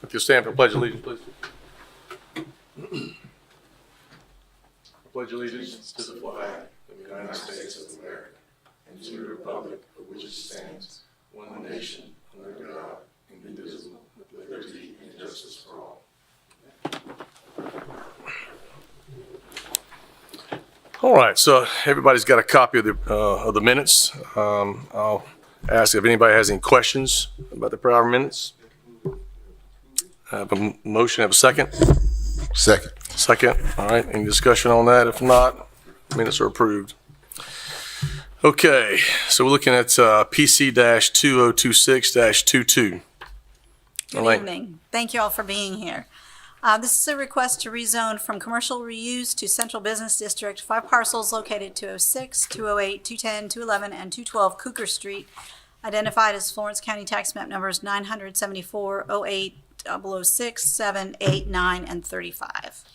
If you'll stand for pledge of allegiance, please. I pledge allegiance to the flag of the United States of America and to the republic for which it stands, one nation, under God, indivisible, with liberty and justice for all. All right, so everybody's got a copy of the minutes. I'll ask if anybody has any questions about the prior minutes. I have a motion, have a second? Second. Second, all right, any discussion on that? If not, minutes are approved. Okay, so we're looking at PC-2026-22. Good evening. Thank you all for being here. This is a request to rezone from commercial reuse to central business district, 5 parcels located 206, 208, 210, 211, and 212 Cooker Street, identified as Florence County Tax Map numbers 974, 08, 006, 7, 8, 9, and 35.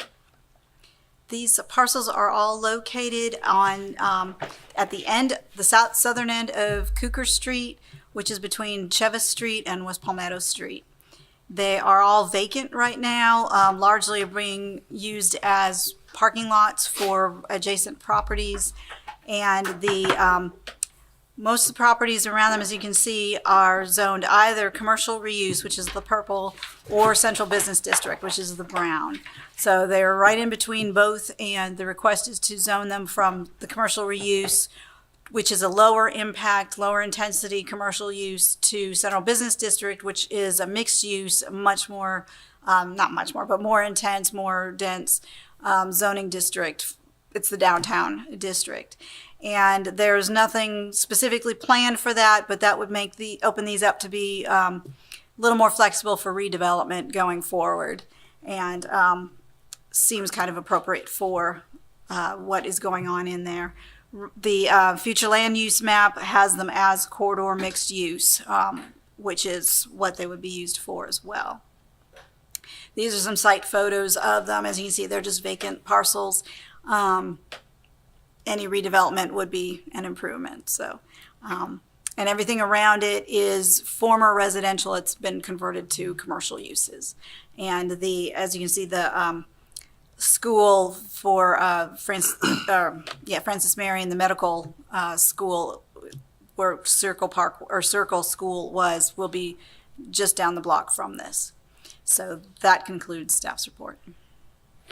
These parcels are all located on at the end, the southern end of Cooker Street, which is between Chevis Street and West Palmetto Street. They are all vacant right now, largely being used as parking lots for adjacent properties. And the most of the properties around them, as you can see, are zoned either commercial reuse, which is the purple, or central business district, which is the brown. So they're right in between both, and the request is to zone them from the commercial reuse, which is a lower impact, lower intensity commercial use, to central business district, which is a mixed use, much more, not much more, but more intense, more dense zoning district. It's the downtown district. And there's nothing specifically planned for that, but that would make open these up to be a little more flexible for redevelopment going forward. And seems kind of appropriate for what is going on in there. The future land use map has them as corridor mixed use, which is what they would be used for as well. These are some site photos of them. As you can see, they're just vacant parcels. Any redevelopment would be an improvement. So, and everything around it is former residential. It's been converted to commercial uses. And as you can see, the school for Francis Mary, and the medical school where Circle School will be just down the block from this. So that concludes staff's report.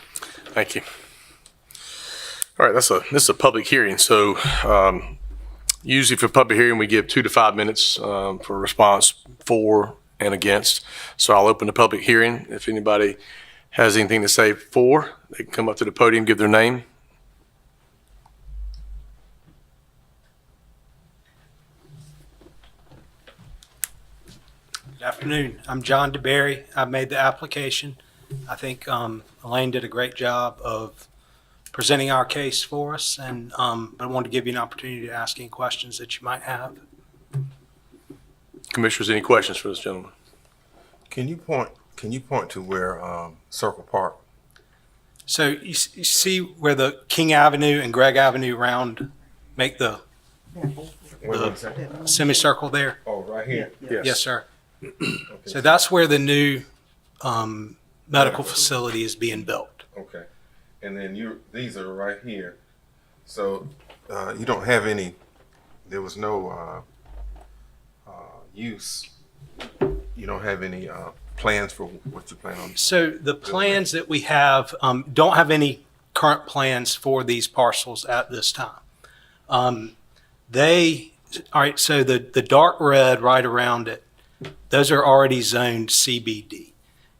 Thank you. All right, this is a public hearing, so usually for public hearing, we give 2 to 5 minutes for response for and against. So I'll open the public hearing. If anybody has anything to say for, they can come up to the podium, give their name. Good afternoon. I'm John DeBerry. I made the application. I think Elaine did a great job of presenting our case for us, and I wanted to give you an opportunity to ask any questions that you might have. Commissioners, any questions for this gentleman? Can you point to where Circle Park? So you see where the King Avenue and Gregg Avenue make the semicircle there? Oh, right here. Yes, sir. Okay. So that's where the new medical facility is being built. Okay. And then these are right here. So you don't have any. There was no use. You don't have any plans for what you plan on. So the plans that we have don't have any current plans for these parcels at this time. All right, so the dark red right around it, those are already zoned CBD.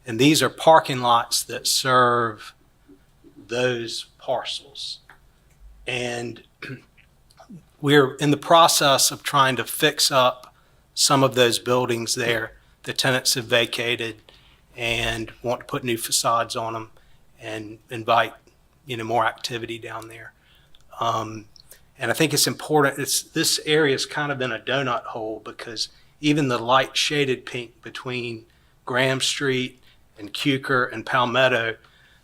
And these are parking lots that serve those parcels. And we're in the process of trying to fix up some of those buildings there. The tenants have vacated and want to put new facades on them and invite, more activity down there. And I think it's important. This area has kind of been a donut hole because even the light shaded pink between Graham Street and Cooker and Palmetto,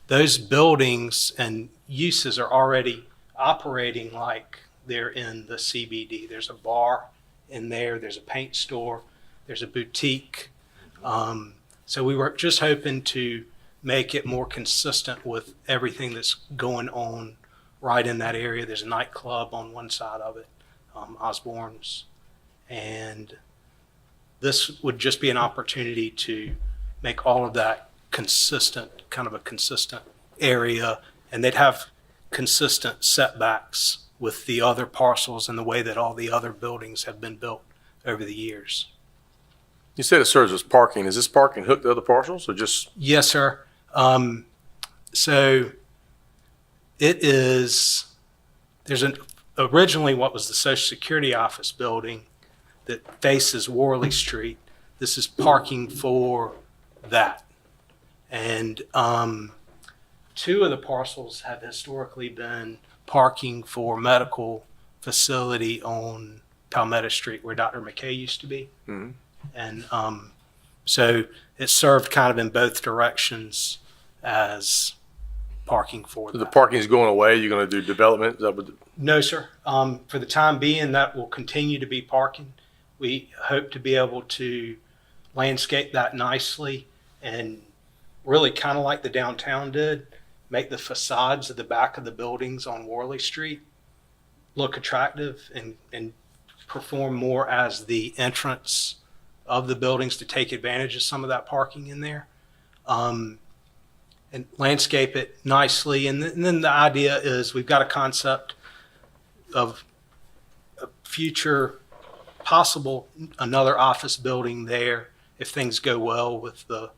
those buildings and uses are already operating like they're in the CBD. There's a bar in there, there's a paint store, there's a boutique. So we were just hoping to make it more consistent with everything that's going on right in that area. There's a nightclub on one side of it, Osborne's, and this would just be an opportunity to make all of that consistent, kind of a consistent area, and they'd have consistent setbacks with the other parcels and the way that all the other buildings have been built over the years. You said it serves as parking. Is this parking hooked to other parcels or just? Yes, sir. So it is, originally what was the Social Security office building that faces Worley Street. This is parking for that. And two of the parcels have historically been parking for medical facility on Palmetto Street where Dr. McKay used to be. Mhm. And so it served kind of in both directions as parking for The that. parking is going away. You're going to do development. Is that what? No, sir. For the time being, that will continue to be parking. We hope to be able to landscape that nicely and really kind of like the downtown did, make the facades of the back of the buildings on Worley Street look attractive and perform more as the entrance of the buildings to take advantage of some of that parking in there. And landscape it nicely. And then the idea is we've got a concept of a future possible another office building there if things go well with the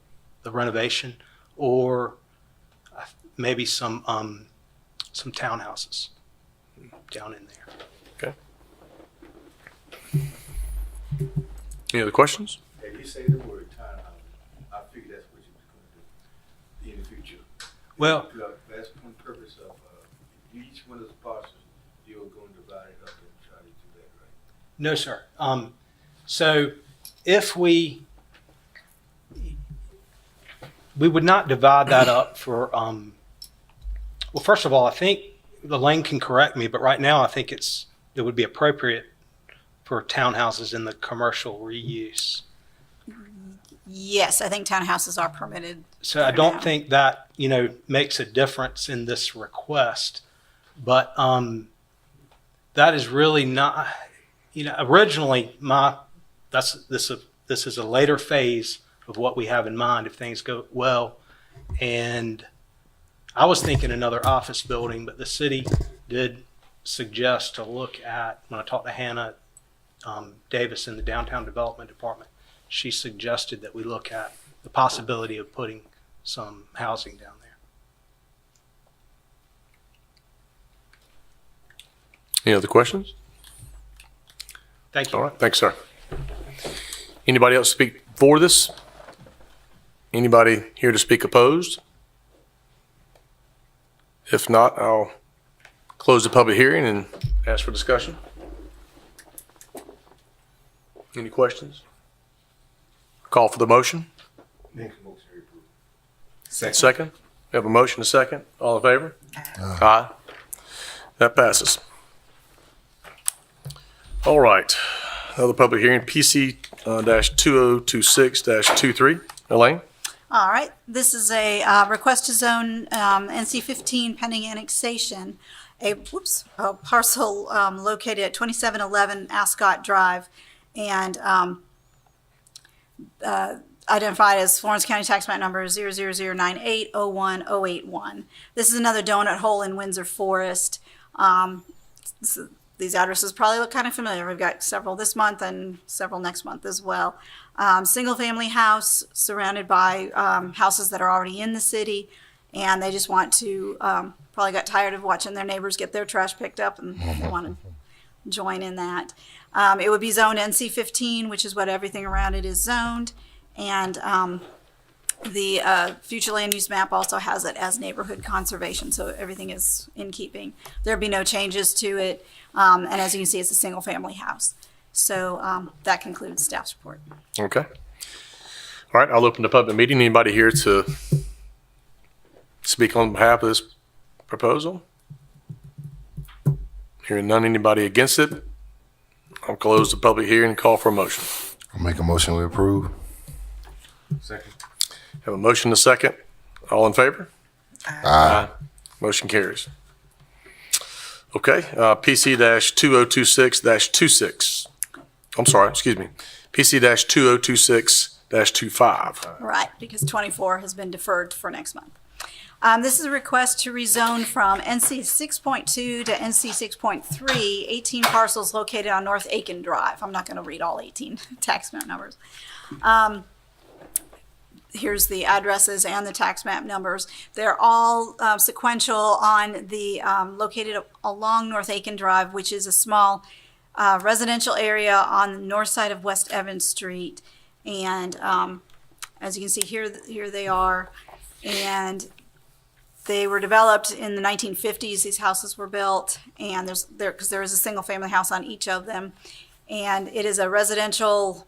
renovation, or maybe some townhouses down in there. Okay. Any other questions? If you say the word townhouse, I figure that's what you're going to do in the future. Well, That's one purpose of each one of those parcels. You're going to divide it up and try to do that, right? no, sir. So if we would not divide that up for, well, first of all, I think Elaine can correct me, but right now I think it would be appropriate for townhouses in the commercial reuse. Yes, I think townhouses are permitted. So I for don't now. think that, makes a difference in this request, but that is really not, originally this is a later phase of what we have in mind if things go well. And I was thinking another office building, but the city did suggest to look at, when I talked to Hannah Davis in the Downtown Development Department, she suggested that we look at the possibility of putting some housing down there. Any other questions? Thank you. All right. Thanks, sir. Anybody else speak for this? Anybody here to speak opposed? If not, I'll close the public hearing and ask for discussion. Any questions? Call for the motion. Make a motion to approve. Second. We have a motion, a second. All in favor? Aye. That passes. All right. Another public hearing, PC dash 2026-23. Elaine? All right, this is a request to zone NC 15 pending annexation, a parcel located at 2711 Ascot Drive and identified as Florence County Tax Map Number 0009801-081. This is another donut hole in Windsor Forest. These addresses probably look kind of familiar. We've got several this month and several next month as well. Single-family house surrounded by houses that are already in the city, and they just want to, probably got tired of watching their neighbors get their trash picked up, and they want to join in that. It would be zoned NC 15, which is what everything around it is zoned, and the future land use map also has it as neighborhood conservation, so everything is in keeping. There'd be no changes to it, and as you can see, it's a single-family house. So that concludes staff's report. Okay. All right, I'll open the public meeting. Anybody here to speak on behalf of this proposal? Hearing none, anybody against it? I'll close the public hearing and call for a motion. I'll make a motion we approve. Second. Have a motion and a second. All in favor? Aye. Motion carries. Okay, PC-2026-26. I'm sorry, excuse me. PC-2026-25. Right, because 24 has been deferred for next month. This is a request to rezone from NC 6.2 to NC 6.3, 18 parcels located on North Aiken Drive. I'm not going to read all 18 tax map numbers. Here's the addresses and the tax map numbers. They're all sequential on the, located along North Aiken Drive, which is a small residential area on the north side of West Evans Street. And as you can see here they are. And they were developed in the 1950s. These houses were built, and because there is a single family house on each of them. And it is a residential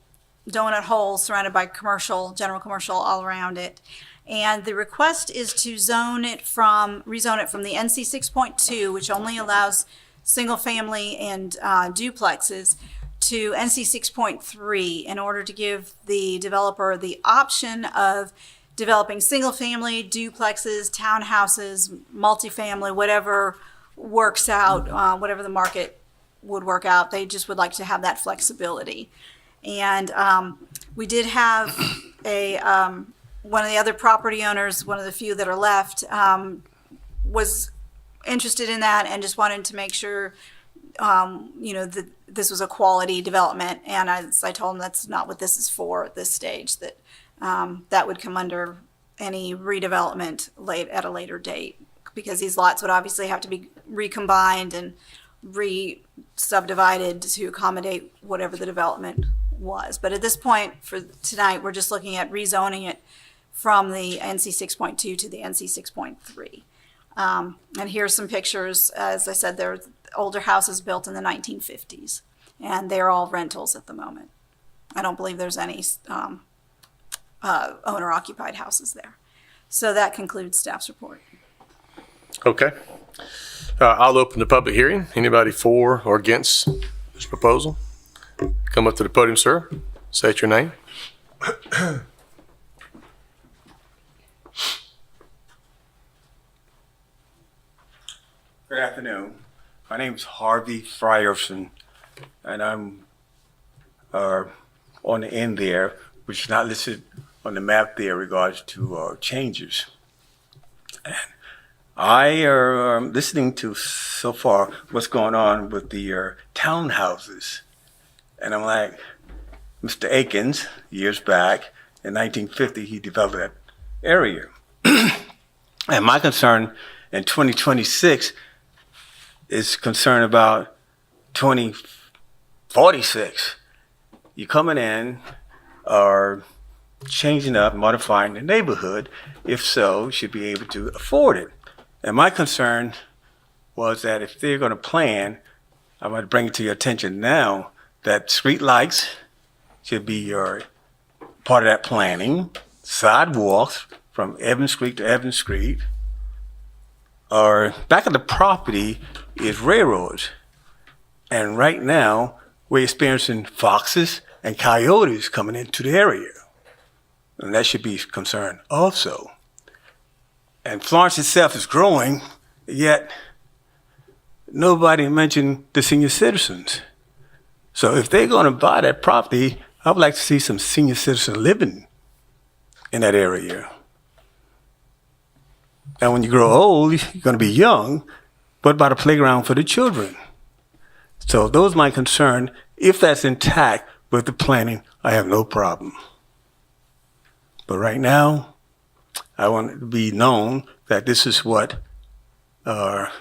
donut hole surrounded by general commercial all around it. And the request is to rezone it from the NC 6.2, which only allows single family and duplexes, to NC 6.3 in order to give the developer the option of developing single family, duplexes, townhouses, multifamily, whatever works out, whatever the market would work out. They just would like to have that flexibility. And we did have one of the other property owners, one of the few that are left, was interested in that and just wanted to make sure, that this was a quality development. And as I told him, that's not what this is for at this stage, that that would come under any redevelopment at a later date, because these lots would obviously have to be recombined and re-subdivided to accommodate whatever the development was. But at this point, for tonight, we're just looking at rezoning it from the NC 6.2 to the NC 6.3. And here's some pictures. As I said, they're older houses built in the 1950s, and they're all rentals at the moment. I don't believe there's any owner-occupied houses there. So that concludes staff's report. Okay. I'll open the public hearing. Anybody for or against this proposal? Come up to the podium, sir. State your name. Good afternoon. My name is Harvey Frierson, and I'm on the end there, which is not listed on the map there in regards to changes. And I am listening to so far what's going on with the townhouses. And I'm like, Mr. Akins, years back, in 1950, he developed that area. And my concern in 2026 is concerned about 2046. You coming in are changing up, modifying the neighborhood. If so, you should be able to afford it. And my concern was that if they're going to plan, I'm going to bring it to your attention now that street lights should be part of that planning. Sidewalks from Evans Street to Evans Street. Or back of the property is railroads. And right now, we're experiencing foxes and coyotes coming into the area. And that should be a concern also. And Florence itself is growing, yet nobody mentioned the senior citizens. So if they're going to buy that property, I would like to see some senior citizen living in that area. And when you grow old, you're going to be young. What about a playground for the children? So those are my concern. If that's intact with the planning, I have no problem. But right now, I want it to be known that this is what some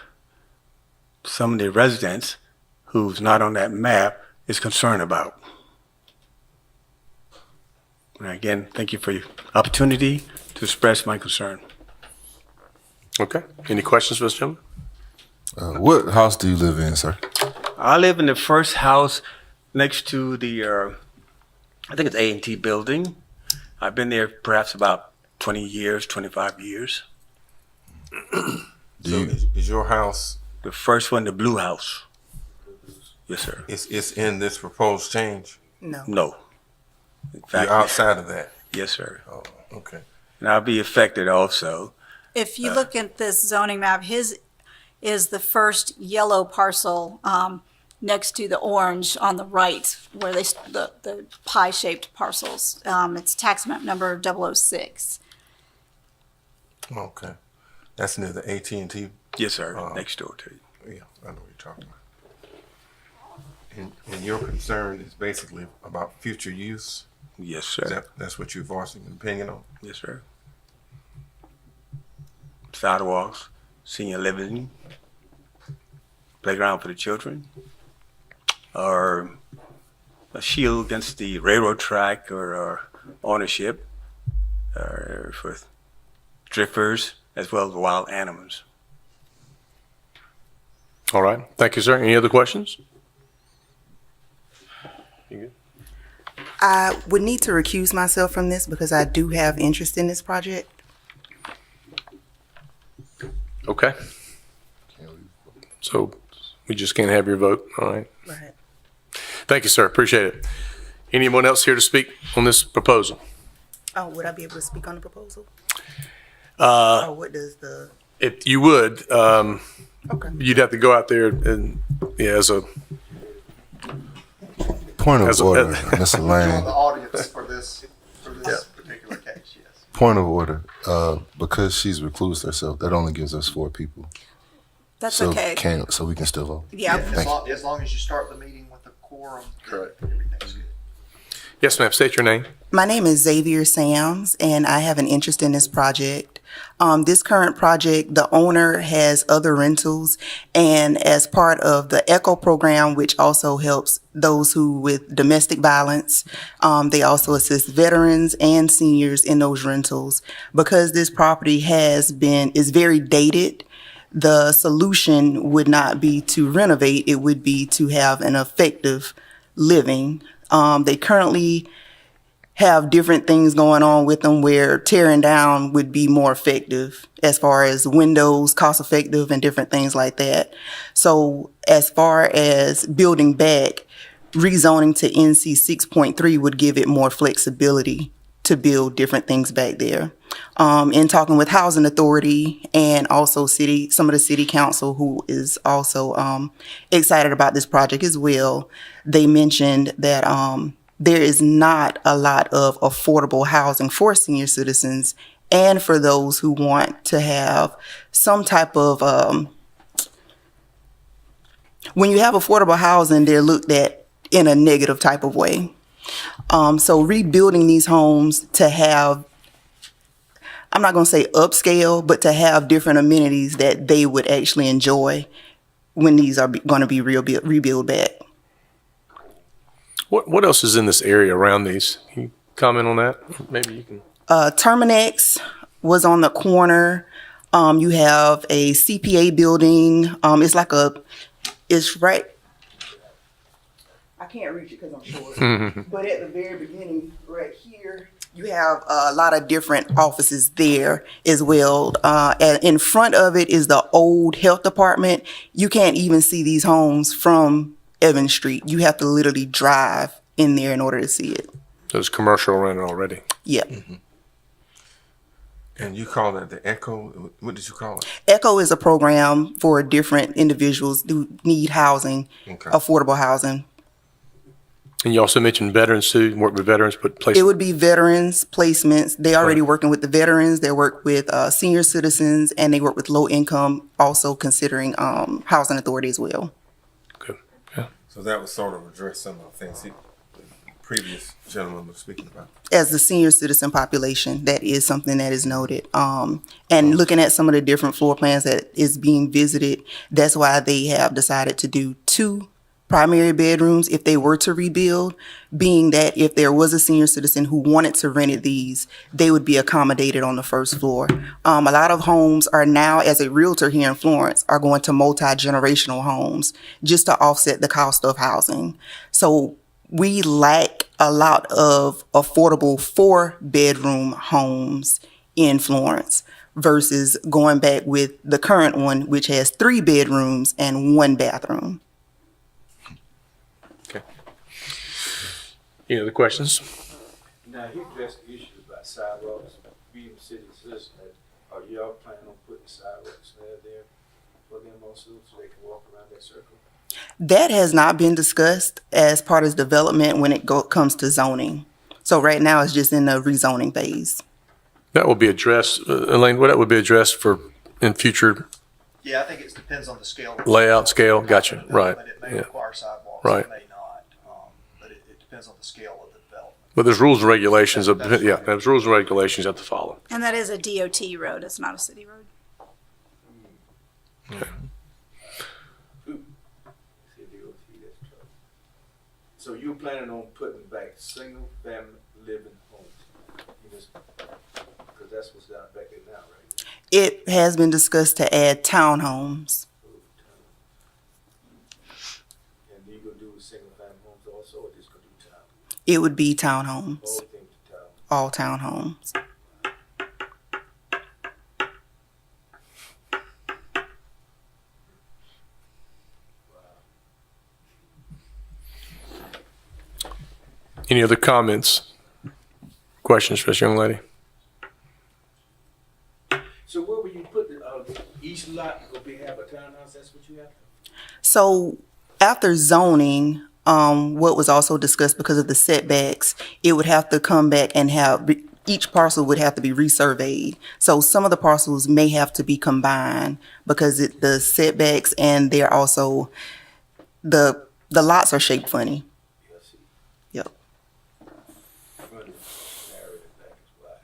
of the residents who's not on that map is concerned about. And again, thank you for your opportunity to express my concern. Okay. Any questions for this gentleman? What house do you live in, sir? I live in the first house next to the, I think it's A&T building. I've been there perhaps about 20 years, 25 years. Is your house, The first one, the blue house. Yes, sir. it's in this proposed change? No. In You're fact, outside of that? yes, sir. Oh, okay. and I'll be affected also. If you look at this zoning map, his is the first yellow parcel next to the orange on the right, where the pie-shaped parcels. It's tax map number 006. Okay. That's near the AT&T. Yes, sir. Next door to you. Yeah, I know what you're talking about. And your concern is basically about future use? Yes, Is sir. that's what you're voicing an opinion on? Yes, sir. Sidewalks, senior living, playground for the children, or a shield against the railroad track or ownership for drifters as well as wild animals. All right. Thank you, sir. Any other questions? You good? I would need to recuse myself from this because I do have interest in this project. Okay. So we just can't have your vote. All right. Right. Thank you, sir. Appreciate it. Anyone else here to speak on this proposal? Oh, would I be able to speak on the proposal? Or what does the, If you would, okay. you'd have to go out there and, yeah, as a, Point As of a- order, Mr. Lane. the audience for this particular case, yes. Point of order. Because she's reclused herself, that only gives us 4 people. That's So okay. so we can still vote. Yeah. As long as you start the meeting with the quorum. Correct. Everything's good. yes, ma'am, state your name. My name is Xavier Sams, and I have an interest in this project. This current project, the owner has other rentals, and as part of the ECHO program, which also helps those who with domestic violence, they also assist veterans and seniors in those rentals. Because this property is very dated, the solution would not be to renovate, it would be to have an effective living. They currently have different things going on with them where tearing down would be more effective as far as windows, cost effective, and different things like that. So as far as building back, rezoning to NC 6.3 would give it more flexibility to build different things back there. In talking with Housing Authority and also some of the city council, who is also excited about this project as well, they mentioned that there is not a lot of affordable housing for senior citizens and for those who want to have some type of, when you have affordable housing, they're looked at in a negative type of way. So rebuilding these homes to have, I'm not going to say upscale, but to have different amenities that they would actually enjoy when these are going to be rebuilt back. What else is in this area around these? Can you comment on that? Maybe you can. Terminex was on the corner. You have a CPA building. It's right. I can't reach it because I'm short. But at the very beginning, right here, you have a lot of different offices there as well. And in front of it is the old health department. You can't even see these homes from Evans Street. You have to literally drive in there in order to see it. There's commercial rented already. Yep. And you call that the ECHO? What did you call it? ECHO is a program for different individuals who need housing, Okay. affordable housing. And you also mentioned veterans too, work with veterans, put places. It would be veterans placements. They already working with the veterans. They work with senior citizens, and they work with low income, also considering housing authority as well. Good. Yeah. So that would sort of address some of the things the previous gentleman was speaking about. As the senior citizen population, that is something that is noted. And looking at some of the different floor plans that is being visited, that's why they have decided to do 2 primary bedrooms if they were to rebuild, being that if there was a senior citizen who wanted to rent these, they would be accommodated on the first floor. A lot of homes are now, as a realtor here in Florence, are going to multi-generational homes just to offset the cost of housing. So we lack a lot of affordable 4-bedroom homes in Florence versus going back with the current one, which has 3 bedrooms and 1 bathroom. Okay. Any other questions? Now, he addressed the issue about sidewalks. being city citizen, are y'all planning on putting sidewalks there for them also, so they can walk around that circle? That has not been discussed as part of development when it comes to zoning. So right now it's just in the rezoning phase. That will be addressed, Elaine, that would be addressed in future Yeah, I think it depends on the scale. layout scale. Gotcha, right. It may Yeah. require sidewalks, Right. it may not, but it depends on the scale of the development. But there's rules and regulations, That's yeah, right. there's rules and regulations you have to follow. And that is a DOT road, it's not a city road. So you're planning on putting back single family living homes? You just, because that's what's down back there now, right? It has been discussed to add townhomes. And you gonna do single family homes also, or just gonna do town? It would be townhomes, Whole thing to town? all townhomes. Any other comments, questions for this young lady? So where will you put the east lot, gonna have a townhouse, that's what you have? So after zoning, what was also discussed because of the setbacks, it would have to come back and each parcel would have to be resurveyed. So some of the parcels may have to be combined because the setbacks and they're also, the lots are shaped funny. Yes, see, Yep. front is narrow, the back is wide.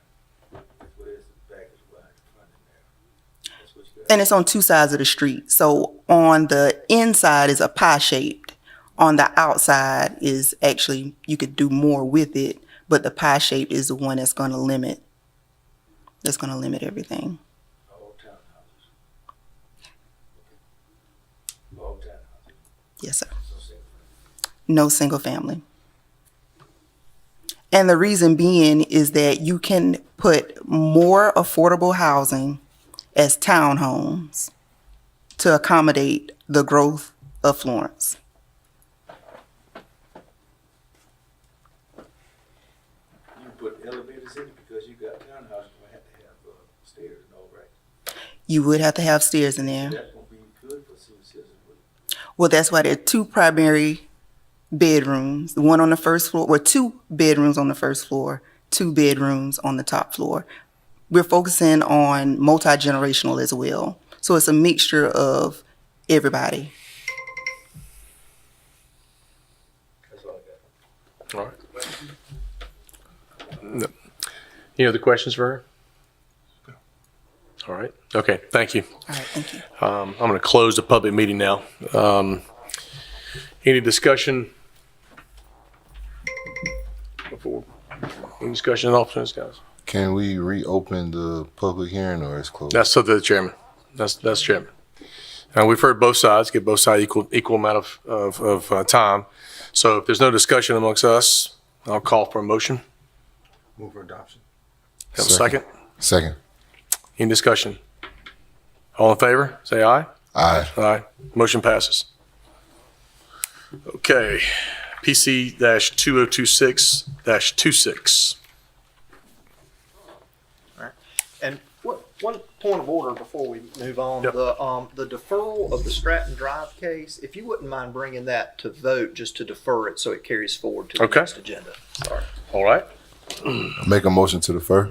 What is the back is wide, the front is narrow. That's what you got. And it's on two sides of the street. So on the inside is a pie shaped. On the outside is actually, you could do more with it, but the pie shape is the one that's going to limit everything. All townhouses. All townhouses, Yes, sir. so single family. No single family. And the reason being is that you can put more affordable housing as townhomes to accommodate the growth of Florence. You put elevators in it because you got townhouses, you have to have stairs and all, right? You would have to have stairs in there. That's gonna be good for senior citizens, wouldn't it? Well, that's why there are two primary bedrooms, one on the first floor, or two bedrooms on the first floor, two bedrooms on the top floor. We're focusing on multi-generational as well. So it's a mixture of everybody. That's all I got. All right. No. Any other questions for her? All right. Okay. Thank you. All right, thank you. I'm going to close the public meeting now. Any discussion? Before, any discussion in officers, guys? Can we reopen the public hearing or it's closed? That's up to the chairman. That's chairman. We've heard both sides, give both sides equal amount of time. So if there's no discussion amongst us, I'll call for a motion. Move for adoption. Have a second? Second. Any discussion? All in favor, say aye. Aye. Aye. Motion passes. Okay, PC-2026-26. And one point of order before we move on, Yep. the deferral of the Stratton Drive case, if you wouldn't mind bringing that to vote, just to defer it so it carries forward to the Okay. next agenda. Sorry. All right. Make a motion to defer.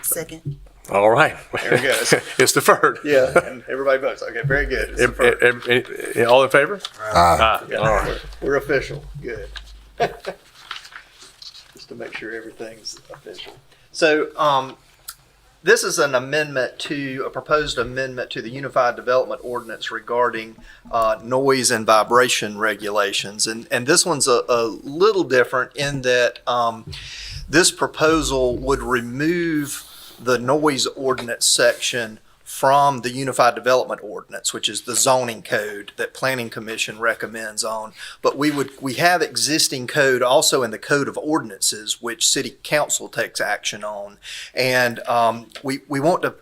Second. All right. There we go. It's deferred. Yeah, and everybody votes. Okay, very good. It's deferred. All in favor? Aye. Yeah, All right. we're official. Good. Just to make sure everything's official. So, this is an a proposed amendment to the Unified Development Ordinance regarding noise and vibration regulations. And this one's a little different in that this proposal would remove the noise ordinance section from the Unified Development Ordinance, which is the zoning code that Planning Commission recommends on. But we have existing code also in the Code of Ordinances, which City Council takes action on. And we want to,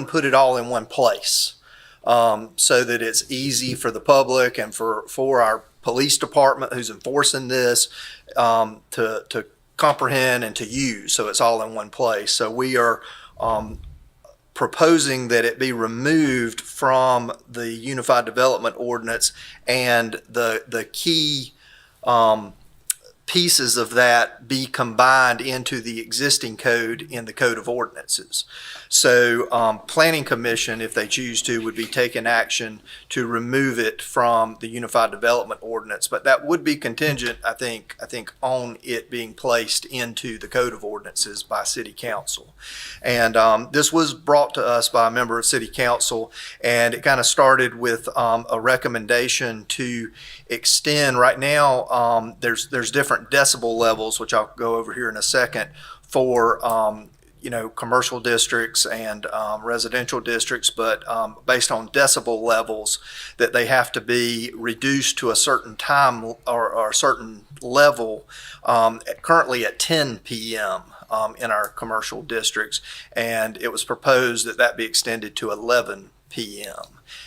put it all in one place so that it's easy for the public and for our police department who's enforcing this to comprehend and to use, so it's all in one place. So we are proposing that it be removed from the Unified Development Ordinance, and the key pieces of that be combined into the existing code in the Code of Ordinances. So Planning Commission, if they choose to, would be taking action to remove it from the Unified Development Ordinance, but that would be contingent, I think, on it being placed into the Code of Ordinances by City Council. And this was brought to us by a member of City Council, and it kind of started with a recommendation to extend. Right now, there's different decibel levels, which I'll go over here in a second, for commercial districts and residential districts, but based on decibel levels, that they have to be reduced to a certain time or a certain level, currently at 10 p.m. In our commercial districts, and it was proposed that that be extended to 11 p.m.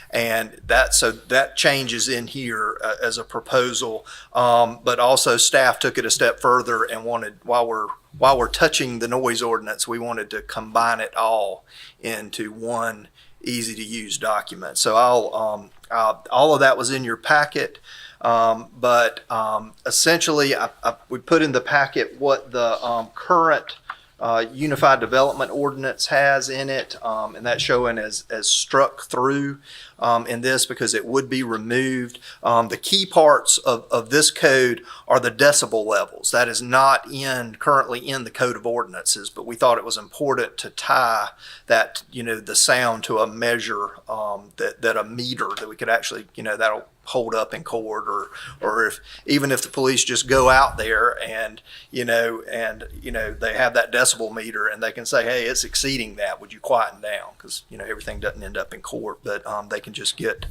And that changes in here as a proposal, but also staff took it a step further and wanted, while we're touching the noise ordinance, we wanted to combine it all into one easy to use document. So all of that was in your packet, but essentially we put in the packet what the current Unified Development Ordinance has in it, and that's showing as struck through in this because it would be removed. The key parts of this code are the decibel levels. That is not currently in the Code of Ordinances, but we thought it was important to tie that, the sound to a measure, that a meter that we could actually, that'll hold up in court, or even if the police just go out there and they have that decibel meter and they can say, hey, it's exceeding that, would you quieten down? Because everything doesn't end up in court, but they can just get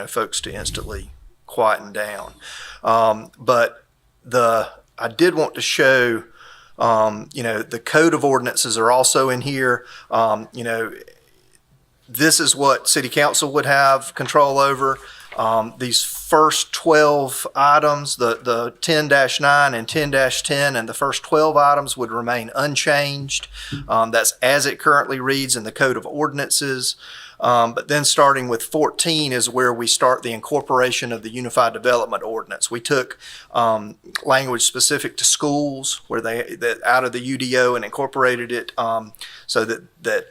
folks to instantly quieten down. But I did want to show the Code of Ordinances are also in here. This is what City Council would have control over. These first 12 items, the 10-9 and 10-10, and the first 12 items would remain unchanged. That's as it currently reads in the Code of Ordinances. But then starting with 14 is where we start the incorporation of the Unified Development Ordinance. We took language specific to schools where that out of the UDO and incorporated it so that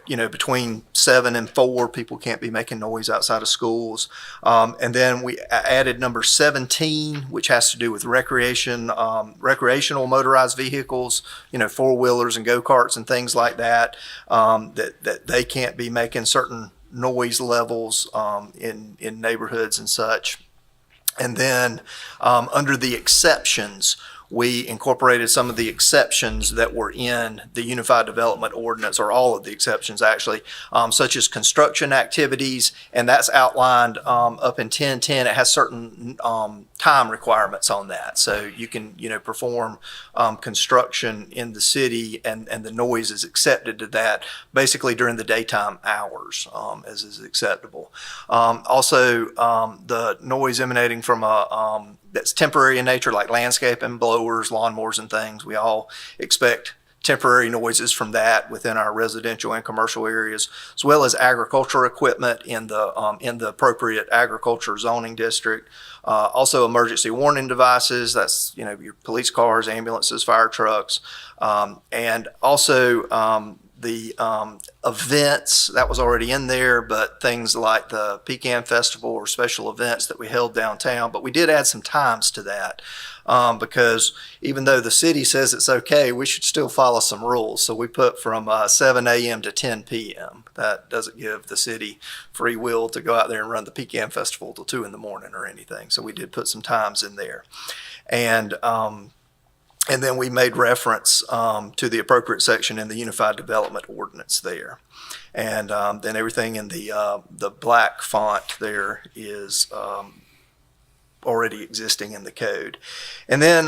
between 7 and 4 people can't be making noise outside of schools. And then we added number 17, which has to do with recreational motorized vehicles, four-wheelers and go-karts and things like that, that they can't be making certain noise levels in neighborhoods and such. And then under the exceptions, we incorporated some of the exceptions that were in the Unified Development Ordinance, or all of the exceptions actually, such as construction activities, and that's outlined up in 10-10. It has certain time requirements on that. So you can, perform construction in the city, and the noise is accepted to that basically during the daytime hours, as is acceptable. Also, the noise emanating from that's temporary in nature, like landscaping, blowers, lawnmowers, and things. We all expect temporary noises from that within our residential and commercial areas, as well as agricultural equipment in the appropriate agriculture zoning district. Also, emergency warning devices. That's your police cars, ambulances, fire trucks, and also the events that was already in there, but things like the Pecan Festival or special events that we held downtown. But we did add some times to that because even though the city says it's okay, we should still follow some rules. So we put from 7 a.m. to 10 p.m. That doesn't give the city free will to go out there and run the Pecan Festival till 2 in the morning or anything. So we did put some times in there. And then we made reference to the appropriate section in the Unified Development Ordinance there. And then everything in the black font there is already existing in the code. And then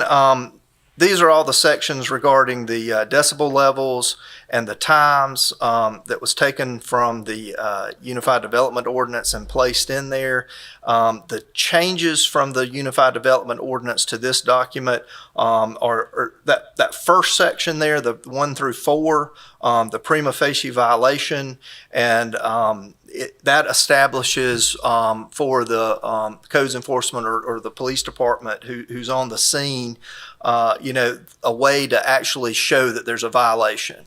these are all the sections regarding the decibel levels and the times that was taken from the Unified Development Ordinance and placed in there. The changes from the Unified Development Ordinance to this document are that first section there, the 1 through 4, the prima facie violation, and that establishes for the codes enforcement or the police department who's on the scene, a way to actually show that there's a violation.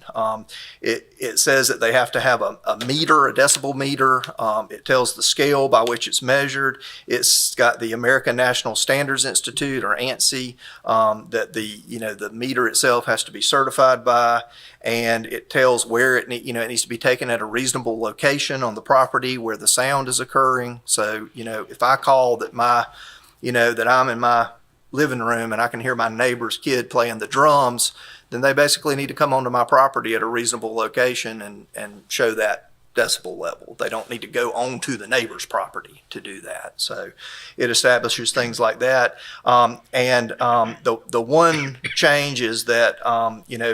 It says that they have to have a meter, a decibel meter. It tells the scale by which it's measured. It's got the American National Standards Institute, or ANSI, that the meter itself has to be certified by, and it tells where it needs to be taken at a reasonable location on the property where the sound is occurring. So, if I call that that I'm in my living room and I can hear my neighbor's kid playing the drums, then they basically need to come onto my property at a reasonable location and show that decibel level. They don't need to go onto the neighbor's property to do that. So it establishes things like that. The one change is that,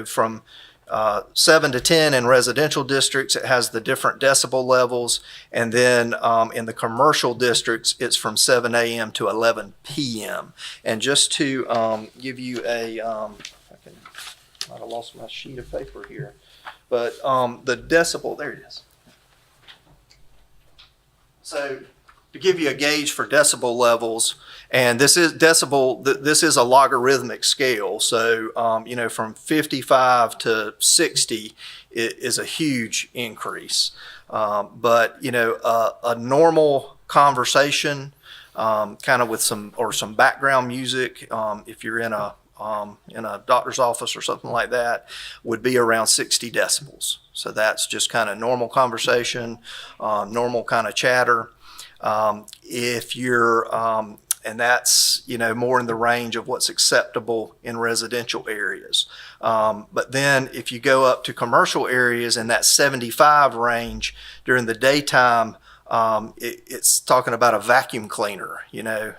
from 7 to 10 in residential districts, it has the different decibel levels. And then in the commercial districts, it's from 7 a.m. to 11 p.m. And just to give you I might have lost my sheet of paper here, but the decibel, there it is. So to give you a gauge for decibel levels, and this is decibel, this is a logarithmic scale. So, from 55 to 60 is a huge increase. But, a normal conversation, kind of with some background music, if you're in a doctor's office or something like that, would be around 60 decibels. So that's just kind of normal conversation, normal kind of chatter. If you're, and that's, more in the range of what's acceptable in residential areas. But then if you go up to commercial areas in that 75 range during the daytime, it's talking about a vacuum cleaner. You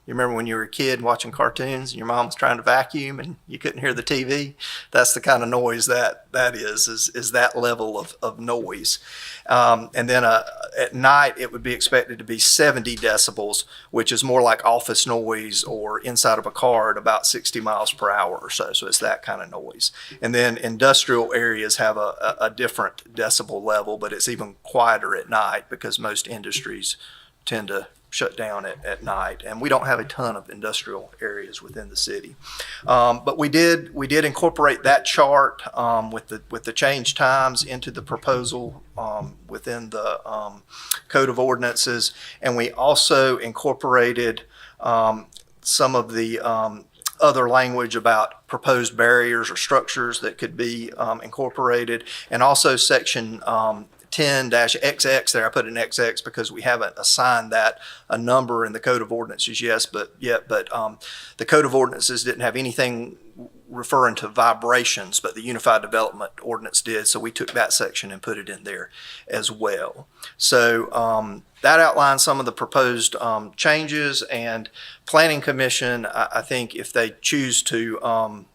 remember when you were a kid watching cartoons and your mom was trying to vacuum and you couldn't hear the TV? That's the kind of noise that is that level of noise. And then at night, it would be expected to be 70 decibels, which is more like office noise or inside of a car at about 60 miles per hour or so. So it's that kind of noise. And then industrial areas have a different decibel level, but it's even quieter at night because most industries tend to shut down at night, and we don't have a ton of industrial areas within the city. But we did incorporate that chart with the change times into the proposal within the Code of Ordinances, and we also incorporated some of the other language about proposed barriers or structures that could be incorporated, and also section 10-XX there. I put an XX because we haven't assigned that a number in the Code of Ordinances yet, but the Code of Ordinances didn't have anything referring to vibrations, but the Unified Development Ordinance did, so we took that section and put it in there as well. So that outlines some of the proposed changes, and Planning Commission, I think if they choose to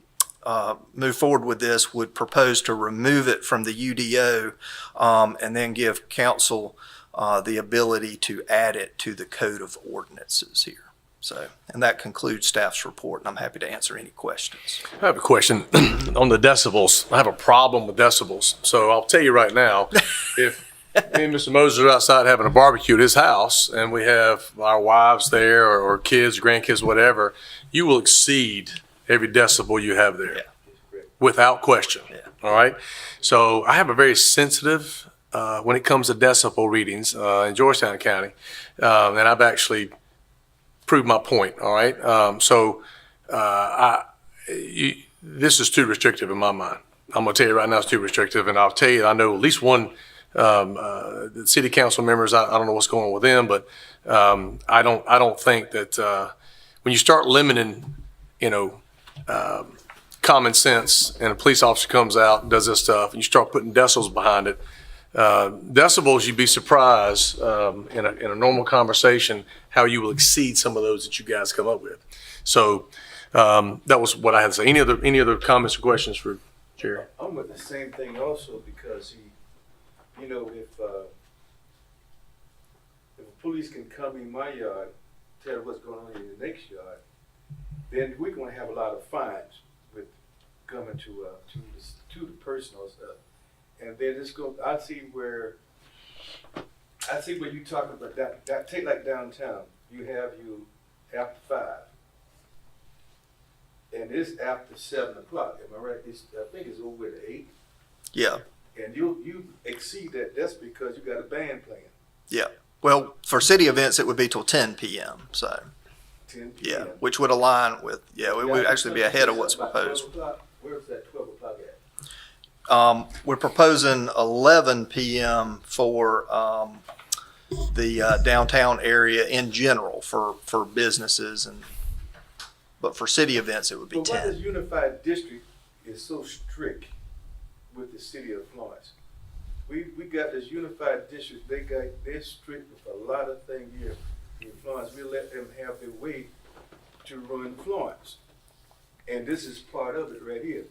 move forward with this, would propose to remove it from the UDO and then give council the ability to add it to the Code of Ordinances here. So, and that concludes staff's report, and I'm happy to answer any questions. I have a question on the decibels. I have a problem with decibels. So I'll tell you right now, if me and Mr. Moses are outside having a barbecue at his house and we have our wives there or kids, grandkids, whatever, you will exceed every decibel you have there, without question. Yeah. All right. So I have a very sensitive when it comes to decibel readings in Georgetown County, and I've actually proved my point. All right. This is too restrictive in my mind. I'm going to tell you right now, it's too restrictive, and I'll tell you, I know at least one the city council members. I don't know what's going on with them, but I don't think that when you start limiting, common sense, and a police officer comes out and does this stuff, and you start putting decibels behind it. Decibels, you'd be surprised in a normal conversation how you will exceed some of those that you guys come up with. So That was what I had to say. Any other comments or questions for Jerry? I'm with the same thing also because he, you know, if a police can come in my yard, tell what's going on in the next yard, then we're going to have a lot of fines with coming to the personal stuff, and then it's going. I see where you talking about that. Take like downtown, you have you after 5. And it's after 7 o'clock. Am I right? I think it's over at 8. Yeah. And you exceed that. That's because you got a band playing. Yeah. Well, for city events, it would be till 10 p.m. So 10 p.m. yeah, which would align with it would actually be ahead of what's proposed. Where's that 12 o'clock at? We're proposing 11 p.m. for the downtown area in general for businesses but for city events, it would be But why 10. this unified district is so strict with the city of Florence? We got this unified district. They're strict with a lot of things here in Florence. We let them have their way to run Florence, and this is part of it right here.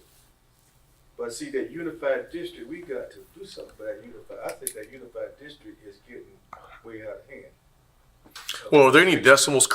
But see, that unified district, we got to do something about that unified. I think that unified district is getting way out of hand. Well, are there any decibels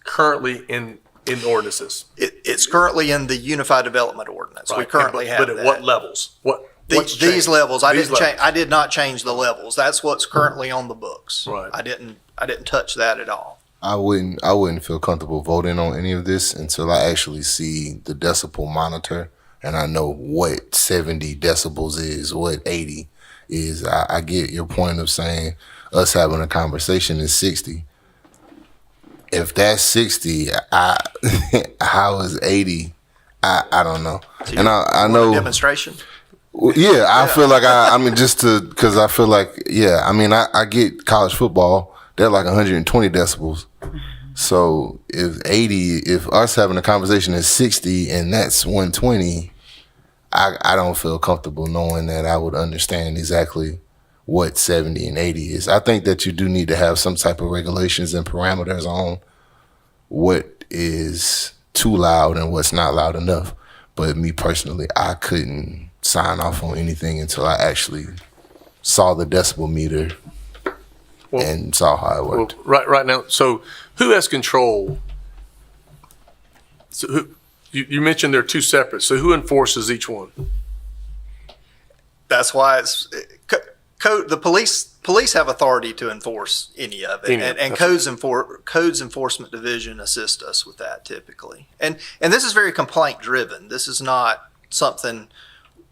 currently in ordinances? It's currently in the Unified Development Ordinance. We Right. currently have But at that. what levels? What's These changed? levels, These levels. I did not change the levels. That's what's currently on the books. Right. I didn't touch that at all. I wouldn't feel comfortable voting on any of this until I actually see the decibel monitor and I know what 70 decibels is, what 80 is. I get your point of saying us having a conversation is 60. If that's 60, how is 80? I don't know. So And I want know a demonstration. Well, yeah, I feel like I mean, because I feel like, yeah, I mean, I get college football, they're like 120 decibels. So if us having a conversation is 60 and that's 120, I don't feel comfortable knowing that I would understand exactly what 70 and 80 is. I think that you do need to have some type of regulations and parameters on what is too loud and what's not loud enough. But me personally, I couldn't sign off on anything until I actually saw the decibel meter and saw how it Well, worked. right now, so who has control? So you mentioned they're two separate. So who enforces each one? That's why it's code. The police have authority to enforce any of it, Any of it, and codes enforcement division assist us with that typically. And this is very complaint driven. This is not something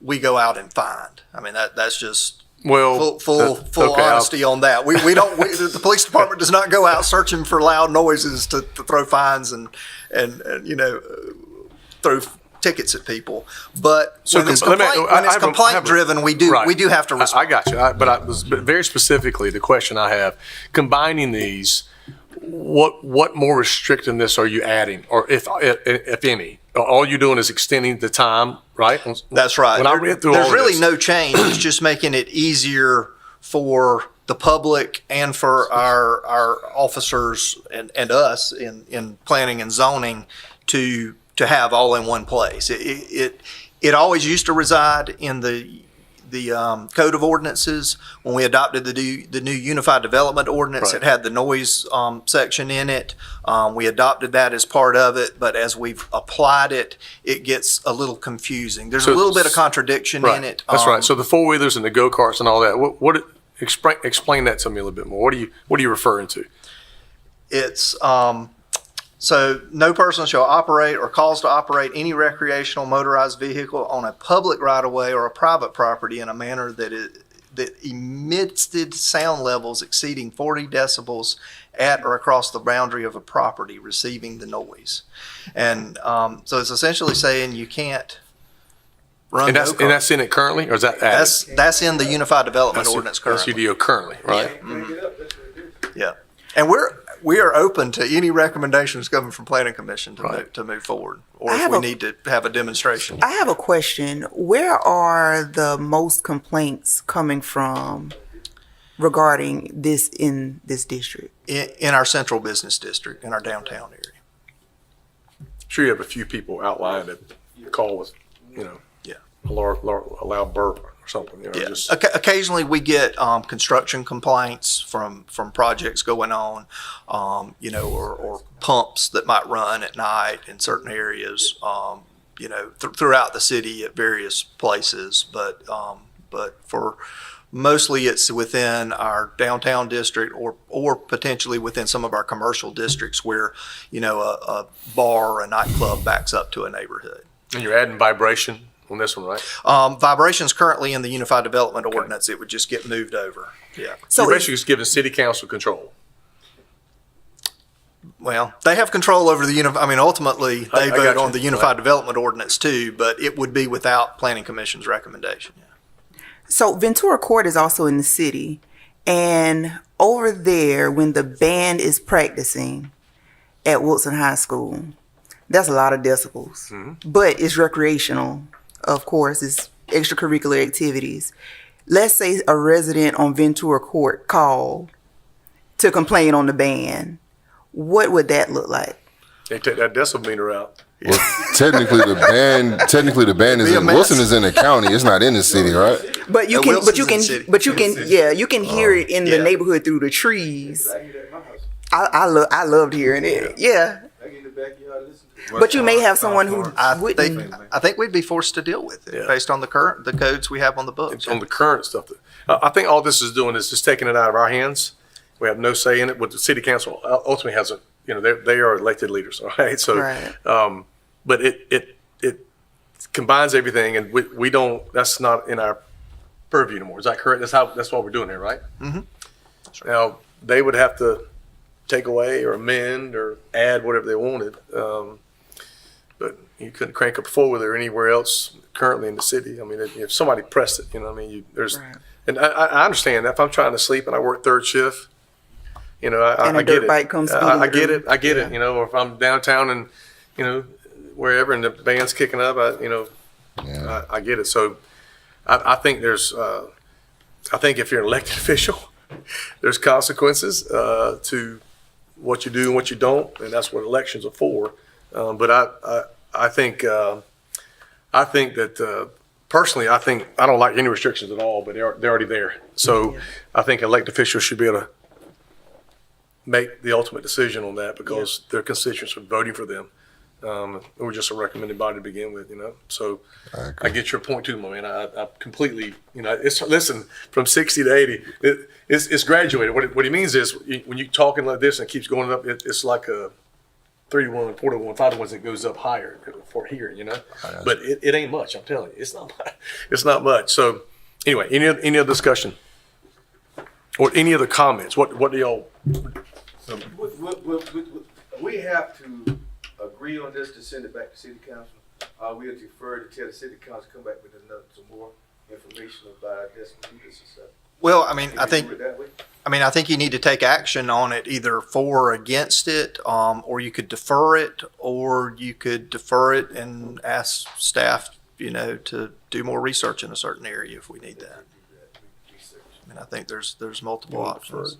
we go out and find. I mean that's just Well, full okay, honesty on that. We don't. The police department does not go out searching for loud noises to throw fines and throw tickets at people. But So when it's let me- complaint driven, we do have to respond. I got you. But I was very specifically the question I have: combining these, what more restrictiveness are you adding, or if any? All you're doing is extending the time, right? That's right. When I read through There's all really this, no change. It's just making it easier for the public and for our officers and us in planning and zoning to have all in one place. It always used to reside in the Code of Ordinances. When we adopted the new Unified Development Ordinance, Right. it had the noise section in it. We adopted that as part of it, but as we've applied it, it gets a little confusing. There's a little bit of contradiction right. in it. That's right. So the 4-wheelers and the go-karts and all that. Explain that to me a little bit more. What are you referring to? It's so no person shall operate or cause to operate any recreational motorized vehicle on a public right-of-way or a private property in a manner that emitted sound levels exceeding 40 decibels at or across the boundary of a property receiving the noise. And so it's essentially saying you can't run And go-karts. that's in it currently, or is that added? That's in the Unified Development Ordinance That's currently. UDO currently, right? Bring it up. That's what it is. Yeah. And we are open to any recommendations coming from Planning Commission Right. to move forward, or I if have we a- need to have a demonstration. I have a question. Where are the most complaints coming from regarding this in this district? In our central business district, in our downtown area. sure you have a few people outlined that call with, you know, Yeah. a loud burp or something, you know, Yeah. just. Occasionally we get construction complaints from projects going on, you know, or pumps that might run at night in certain areas, you know, throughout the city at various places. But for mostly it's within our downtown district or potentially within some of our commercial districts where, you know, a bar or a nightclub backs up to a neighborhood. And you're adding vibration on this one, right? Vibration's currently in the Unified Development Ordinance. It would just get moved over. Yeah. So So you're if- basically just giving city council control. Well, they have control over ultimately, they I got vote you. on the Unified Development Ordinance too, but it would be without Planning Commission's recommendation. So Ventura Court is also in the city, and over there, when the band is practicing at Wilson High School, that's a lot of decibels. But it's recreational, of course. It's extracurricular activities. Let's say a resident on Ventura Court called to complain on the band. What would that look like? They take that decibel meter out. Well, technically the band is Be a in mess. Wilson is in the county. It's not in the city, right? But you can, Wilson's but you in can, the city. but you can, yeah, you can hear it in the Yeah. neighborhood through the trees. I hear that at my house. I loved hearing it. Yeah, I get in the backyard and listen to it. but you may have someone who I wouldn't. think we'd be forced to deal with it Yeah. based on the codes we have on the books. On the current stuff. I think all this is doing is just taking it out of our hands. We have no say in it. What the city council ultimately has a, you know, they are elected leaders, all right? So, Right. but it combines everything, and we don't, that's not in our purview anymore. Is that correct? That's what we're doing here, right? Mhm. Now, they would have to take away or amend or add whatever they wanted. But you couldn't crank up a four-wheeler anywhere else currently in the city. I mean, if somebody pressed it, you know, I mean, there's, Right. and I understand that if I'm trying to sleep and I work third shift, you know, And a I get dirt it. bike comes I speeding get through. it. I get Yeah. it. You know, or if I'm downtown and, you know, wherever and the band's kicking up, I get it. So I think I think if you're an elected official, there's consequences to what you do and what you don't, and that's what elections are for. But I think that personally, I don't like any restrictions at all, but they're already there. So I think elected officials should be able to make the ultimate decision on that because their constituents are voting for them. We're just a recommended body to begin with, you know. So I get your point too, my man. I completely, you know, listen, from 60 to 80, it's graduated. What he means is when you're talking like this and it keeps going up, it's like a 3 to 1, 4 to 1, 5 to 1 that goes up higher for here, you know. But it ain't much. I'm telling you, it's not much. So anyway, any other discussion or any other comments? What do y'all? We have to agree on this to send it back to city council. We'll defer to tell the city council to come back with some more information about decimal meters and stuff. Well, I mean, Can I we think do it that way? I think you need to take action on it either for or against it, or you could defer it, or you could defer it and ask staff, you know, to do more research in a certain area if we need that. I mean, I think there's multiple options.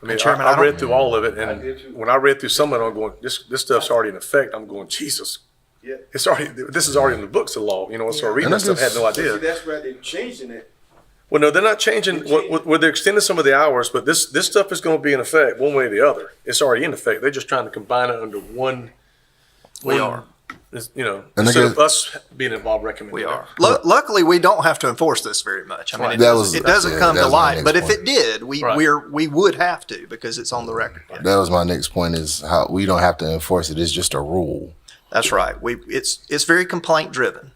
I mean, Chairman, I I don't- read through all of it, I and did too. when I read through some of it, I'm going, this stuff's already in effect. I'm going, Jesus, Yeah. this is already in the books of law, you know. So reading And that stuff, I had no See, idea. that's why they're changing it. Well, no, they're not changing. Well, they're extending some of the hours, but this stuff is going to be in effect one way or the other. It's already in effect. They're just trying to combine it under one. We are. You know, And I instead of guess- us being involved, recommending. We it. are. Luckily, we don't have to enforce this very much. I mean, it, That does, was- it doesn't yeah, come that to was my light, next but if point. it did, we would have to because it's on the record. That was my next point is how we don't have to enforce it. It's just a rule. That's right. It's very complaint driven.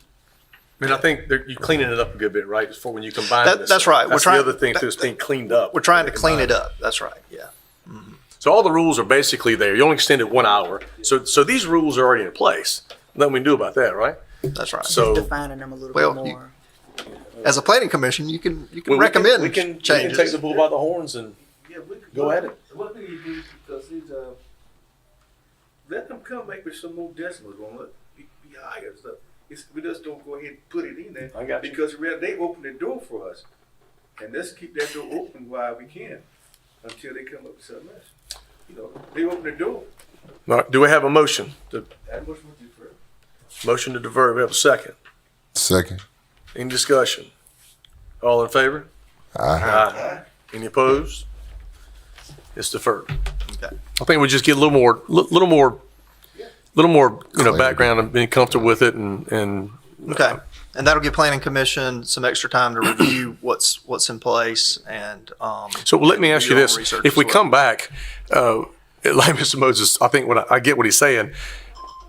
I mean, I think you're cleaning it up a good bit, right? For when you combine. That- this that's stuff. right. We're That's trying- the other thing too. It's being cleaned up. We're trying to clean Combined. it up. That's right. Yeah. So all the rules are basically there. You only extended 1 hour. So these rules are already in place. Nothing we can do about that, right? That's right. So Defining them a little Well, bit more. As a planning commission, you can well, recommend we can changes. take the bull by the horns and Yeah, we could Go at it. What do you do? Because he's let them come back with some more decimals on it, be higher and stuff. We just don't go ahead and put it in there. I got you. Because they open the door for us, and let's keep that door open while we can until they come up with something else. You know, they open the door. All right, do we have a motion? That motion would defer. Motion to defer, we have a second. Second. Any discussion? All in favor? Aye. Any opposed? It's deferred. Okay. I think we just get a little more, background and being comfortable with it and. Okay. And that'll give planning commission some extra time to review what's in place and, So let me ask you your own this, research if we as well. come back, like Mr. Moses, I think I get what he's saying.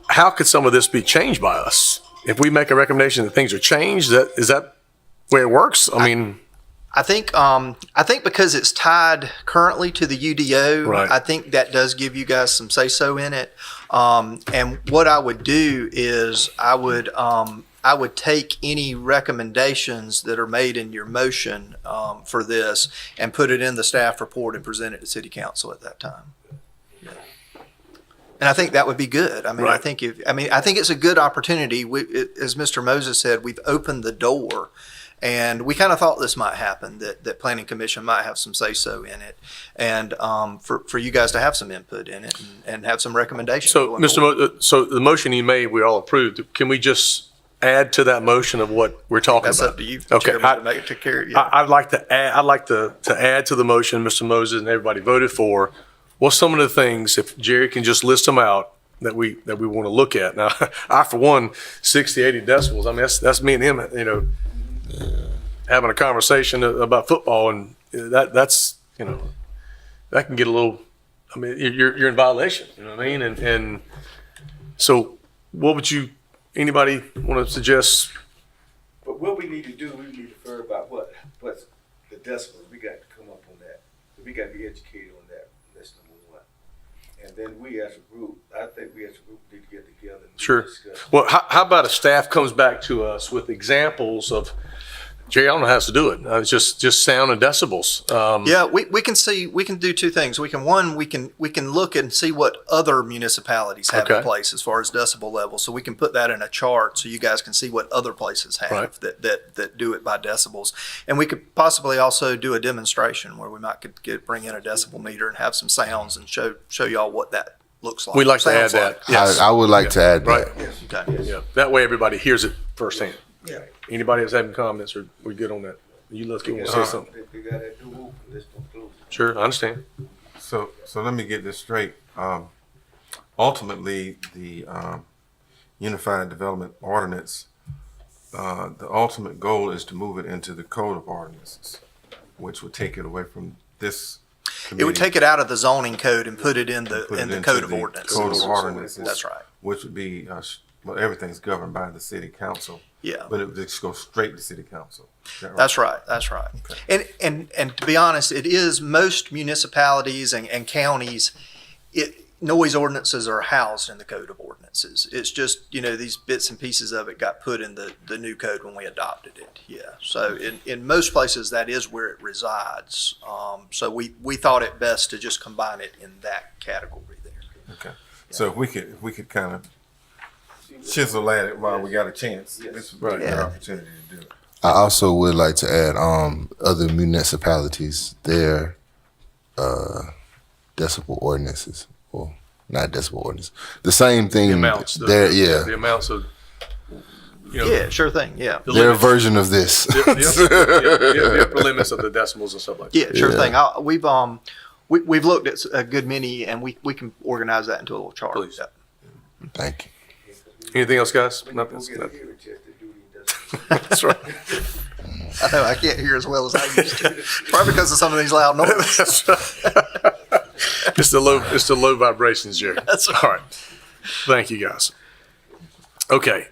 How could some of this be changed by us? If we make a recommendation that things are changed, is that the way it works? I mean, I think because it's tied currently to the UDO, Right. I think that does give you guys some say-so in it. And what I would do is I would take any recommendations that are made in your motion for this and put it in the staff report and present it to city council at that time. And I think that would be good. I mean, Right. I think it's a good opportunity. As Mr. Moses said, we've opened the door. And we kind of thought this might happen, that planning commission might have some say-so in it, and for you guys to have some input in it and have some recommendations. so going Mr. forward. So the motion you made, we all approved. Can we just add to that motion of what we're talking That's about? up to you, Okay. Chairman, to make it take care of. Yeah. I'd like to add to the motion, Mr. Moses and everybody voted for. What's some of the things, if Jerry can just list them out, that we want to look at? Now, I, for one, 60, 80 decibels, I mean, that's me and him, having a conversation about football, and that's that can get a little, I mean, you're in violation, you know what I mean? And so what would anybody want to suggest? But what we need to do, we need to defer about what's the decibels. We got to come up on that. We got to be educated on that. That's number one. And then we as a group, I think we as a group need to get together and Sure. discuss. Well, how about if staff comes back to us with examples of, Jerry, I don't know how else to do it. It's just sound and decibels. Yeah, we can do two things. We can look and see what other municipalities have in Okay. place as far as decibel levels. So we can put that in a chart so you guys can see what other places have Right. that do it by decibels. And we could possibly also do a demonstration where we might bring in a decibel meter and have some sounds and show y'all what that looks like. We'd like to add sounds that. like. Yes. I would like to add Right. that. Okay. Yeah. That way everybody hears it firsthand. Yeah. Anybody else having comments, or we good on that? You want to say something? They got that door open, let's don't close it. Sure, I understand. So let me get this straight. Ultimately, the Unified Development Ordinance, the ultimate goal is to move it into the Code of Ordinances, which would take it away from this committee. It would take it out of the zoning code and put it in the Put it into code of the ordinances. Code of Ordinances. That's right. Which would be, everything's governed by the city council. Yeah. But it would just go straight to city council. Is that right? That's right. That's right. And to be honest, it is most municipalities and counties, noise ordinances are housed in the code of ordinances. It's just, these bits and pieces of it got put in the new code when we adopted it. Yeah. So in most places, that is where it resides. So we thought it best to just combine it in that category there. Okay. So if we could kind of chisel at it while we got a chance. This would be a good opportunity to do it. I also would like to add other municipalities, their decibel ordinances. Well, not decibel ordinance. The same thing. The amounts. The amounts of, Yeah, sure thing. Yeah. the their limits. version of this. The upper limits of the decibels and stuff like that. Yeah, sure thing. We've looked at a good many, and we can organize that into a little chart. Please. Yeah. Thank you. Anything else, guys? Nothing. We'll get a hearing test to do these decibels. That's right. I know I can't hear as well as I used to, probably because of some of these loud noises. That's right. It's the low vibrations, Jerry. That's all right. Thank you, guys. Okay.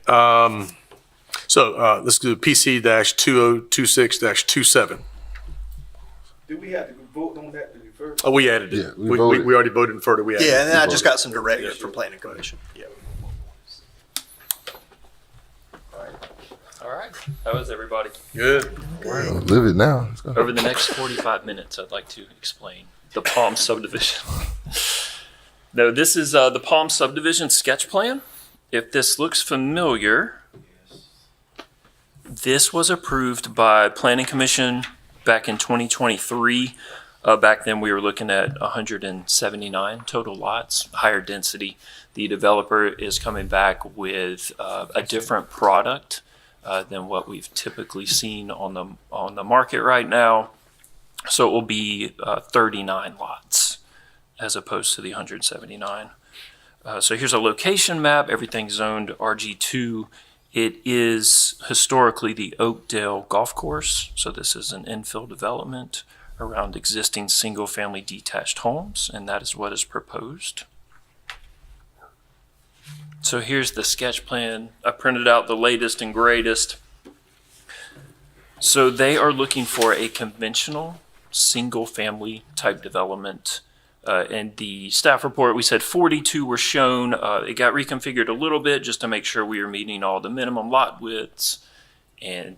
So let's do PC-2026-27. Do we have to vote on that to defer? Oh, we added it. Yeah, we we voted. already voted and further. We added Yeah, it. and then I just got some directive from planning commission. Yeah. All right. How is everybody? Good. Live it now. Let's go. Over the next 45 minutes, I'd like to explain the Palm subdivision. No, this is the Palm subdivision sketch plan. If this looks familiar, this was approved by Planning Commission back in 2023. Back then, we were looking at 179 total lots, higher density. The developer is coming back with a different product than what we've typically seen on the market right now. So it will be 39 lots as opposed to the 179. So here's a location map. Everything's zoned RG2. It is historically the Oakdale Golf Course. So this is an infill development around existing single-family detached homes, and that is what is proposed. So here's the sketch plan. I printed out the latest and greatest. So they are looking for a conventional single-family type development. In the staff report, we said 42 were shown. It got reconfigured a little bit just to make sure we were meeting all the minimum lot widths and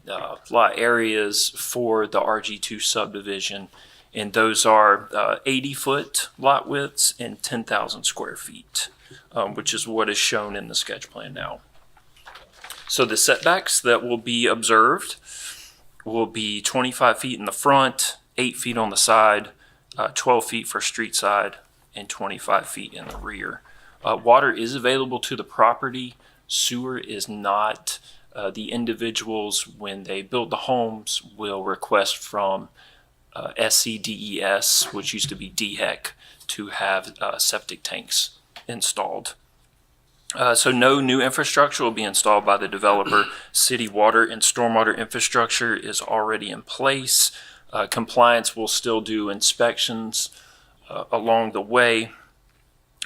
lot areas for the RG2 subdivision. And those are 80-foot lot widths and 10,000 square feet, which is what is shown in the sketch plan now. So the setbacks that will be observed will be 25 feet in the front, 8 feet on the side, 12 feet for street side, and 25 feet in the rear. Water is available to the property. Sewer is not. The individuals, when they build the homes, will request from SCDES, which used to be DHEC, to have septic tanks installed. So no new infrastructure will be installed by the developer. City water and stormwater infrastructure is already in place. Compliance will still do inspections along the way.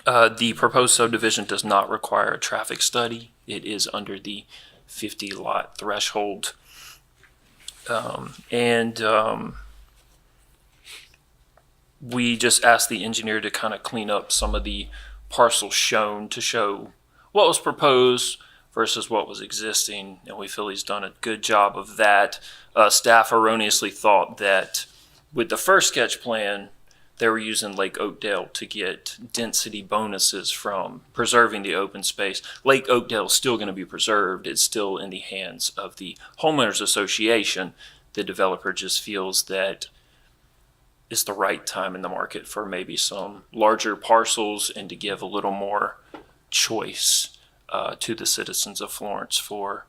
The proposed subdivision does not require a traffic study. It is under the 50 lot threshold. We just asked the engineer to kind of clean up some of the parcels shown to show what was proposed versus what was existing, and we feel he's done a good job of that. Staff erroneously thought that with the first sketch plan, they were using Lake Oakdale to get density bonuses from preserving the open space. Lake Oakdale is still going to be preserved. It's still in the hands of the homeowners association. The developer just feels that it's the right time in the market for maybe some larger parcels and to give a little more choice to the citizens of Florence for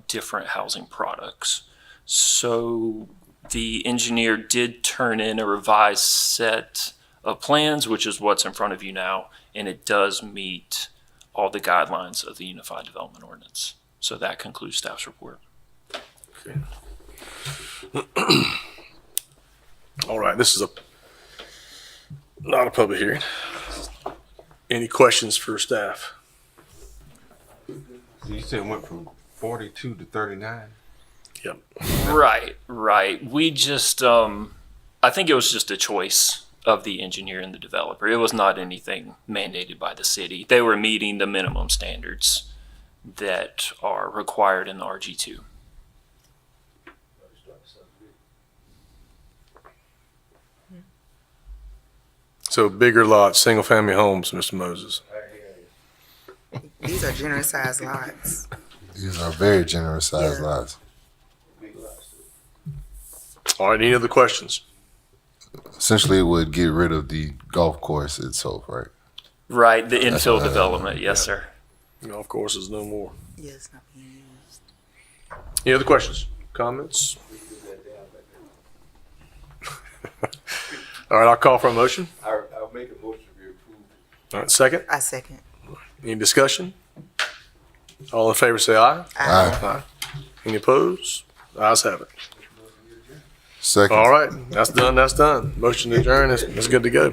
different housing products. So the engineer did turn in a revised set of plans, which is what's in front of you now, and it does meet all the guidelines of the Unified Development Ordinance. So that concludes staff's report. Okay. All right, this is not a public hearing. Any questions for staff? So you said it went from 42 to 39? Yep. Right. We just, I think it was just a choice of the engineer and the developer. It was not anything mandated by the city. They were meeting the minimum standards that are required in the RG2. So bigger lots, single-family homes, Mr. Moses. These are generous sized lots. These are very generous sized Yeah. lots. All right, any other questions? Essentially, it would get rid of the golf course itself, right? Right, the That's infill what I- development, yes, sir. Golf courses, no more. Yeah, it's not being used. Any other questions, comments? All right, I'll call for a motion. I'll make a motion to be approved. All right, second. I second. Any discussion? All in favor say aye. Aye. Any opposed? Ayes have it. Second. All right, that's done. Motion to adjourn. It's good to go.